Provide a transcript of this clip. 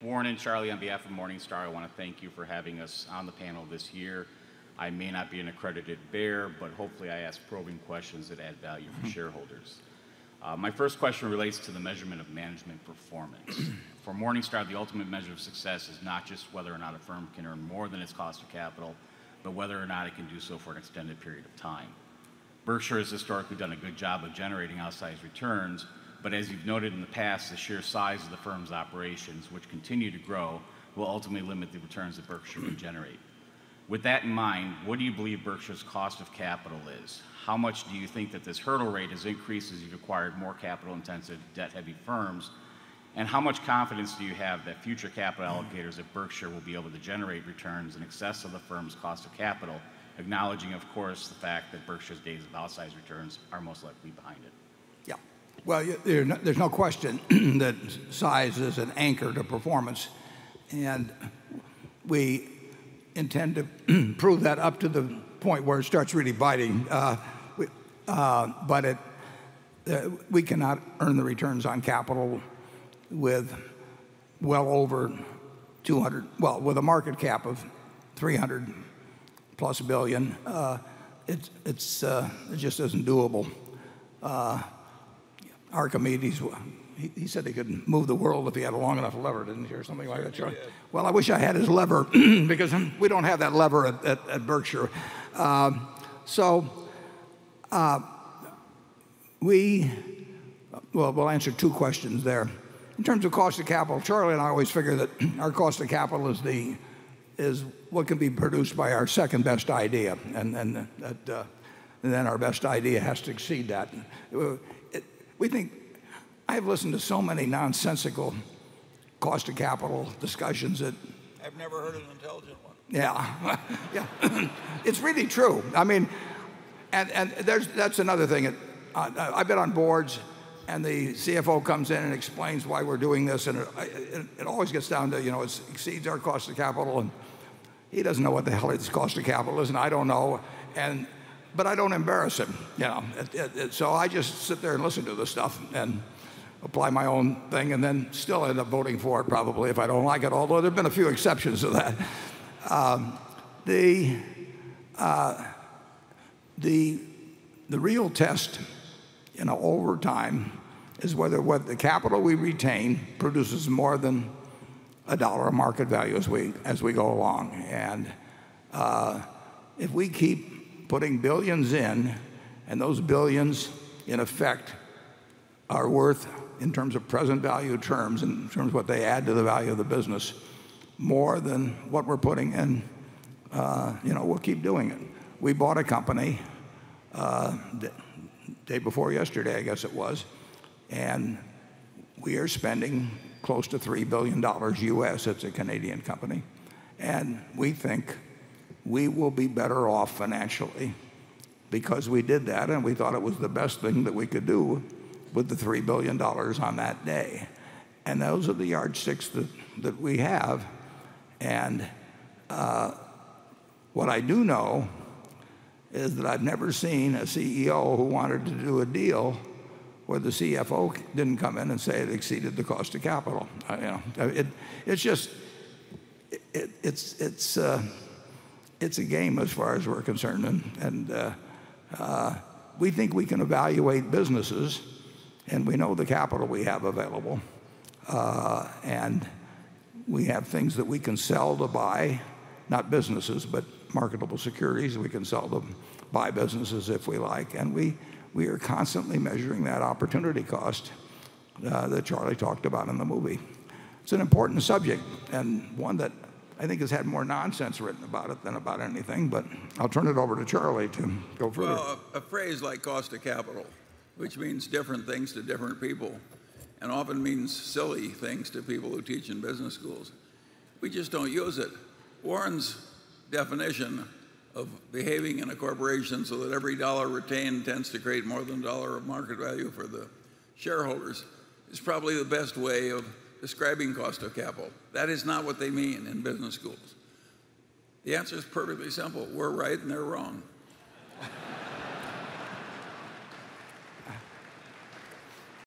Warren and Charlie, on behalf of Morningstar, I want to thank you for having us on the panel this year. I may not be an accredited bear, but hopefully I ask probing questions that add value for shareholders. My first question relates to the measurement of management performance. For Morningstar, the ultimate measure of success is not just whether or not a firm can earn more than its cost of capital, but whether or not it can do so for an extended period of time. Berkshire has historically done a good job of generating outsized returns, but as you've noted in the past, the sheer size of the firm's operations, which continue to grow, will ultimately limit the returns that Berkshire can generate. With that in mind, what do you believe Berkshire's cost of capital is? How much do you think that this hurdle rate has increased as you've acquired more capital-intensive, debt-heavy firms? And how much confidence do you have that future capital allocators at Berkshire will be able to generate returns in excess of the firm's cost of capital, acknowledging, of course, the fact that Berkshire's days of outsized returns are most likely behind it? Yeah. Well, there's no question that size is an anchor to performance, and we intend to prove that up to the point where it starts really biting. But we cannot earn the returns on capital with well over 200, well, with a market cap of 300 plus billion. It just isn't doable. Archimedes, he said he could move the world if he had a long enough lever, didn't he, or something like that, Charlie? Well, I wish I had his lever because we don't have that lever at Berkshire. We'll answer two questions there. In terms of cost of capital, Charlie and I always figure that our cost of capital is what can be produced by our second best idea, and then our best idea has to exceed that. We think, I've listened to so many nonsensical cost of capital discussions that I've never heard an intelligent one. Yeah, yeah, it's really true. I mean, and that's another thing. I've been on boards, and the CFO comes in and explains why we're doing this, and it always gets down to, it exceeds our cost of capital, and he doesn't know what the hell his cost of capital is, and I don't know, but I don't embarrass him, so I just sit there and listen to the stuff and apply my own thing, and then still end up voting for it probably if I don't like it, although there have been a few exceptions to that. The real test, over time, is whether what the capital we retain produces more than $1 of market value as we go along. And if we keep putting billions in, and those billions, in effect, are worth, in terms of present value terms, in terms of what they add to the value of the business, more than what we're putting in, we'll keep doing it. We bought a company day before yesterday, I guess it was, and we are spending close to $3 billion US. It's a Canadian company, and we think we will be better off financially because we did that, and we thought it was the best thing that we could do with the $3 billion on that day. And those are the yardsticks that we have. And what I do know is that I've never seen a CEO who wanted to do a deal where the CFO didn't come in and say it exceeded the cost of capital. It's a game as far as we're concerned, and we think we can evaluate businesses, and we know the capital we have available, and we have things that we can sell to buy, not businesses, but marketable securities. We can sell to buy businesses if we like, and we are constantly measuring that opportunity cost that Charlie talked about in the movie. It's an important subject, and one that I think has had more nonsense written about it than about anything, but I'll turn it over to Charlie to go further. Well, a phrase like cost of capital, which means different things to different people, and often means silly things to people who teach in business schools. We just don't use it. Warren's definition of behaving in a corporation so that every dollar retained tends to create more than $1 of market value for the shareholders is probably the best way of describing cost of capital. That is not what they mean in business schools. The answer is perfectly simple. We're right and they're wrong.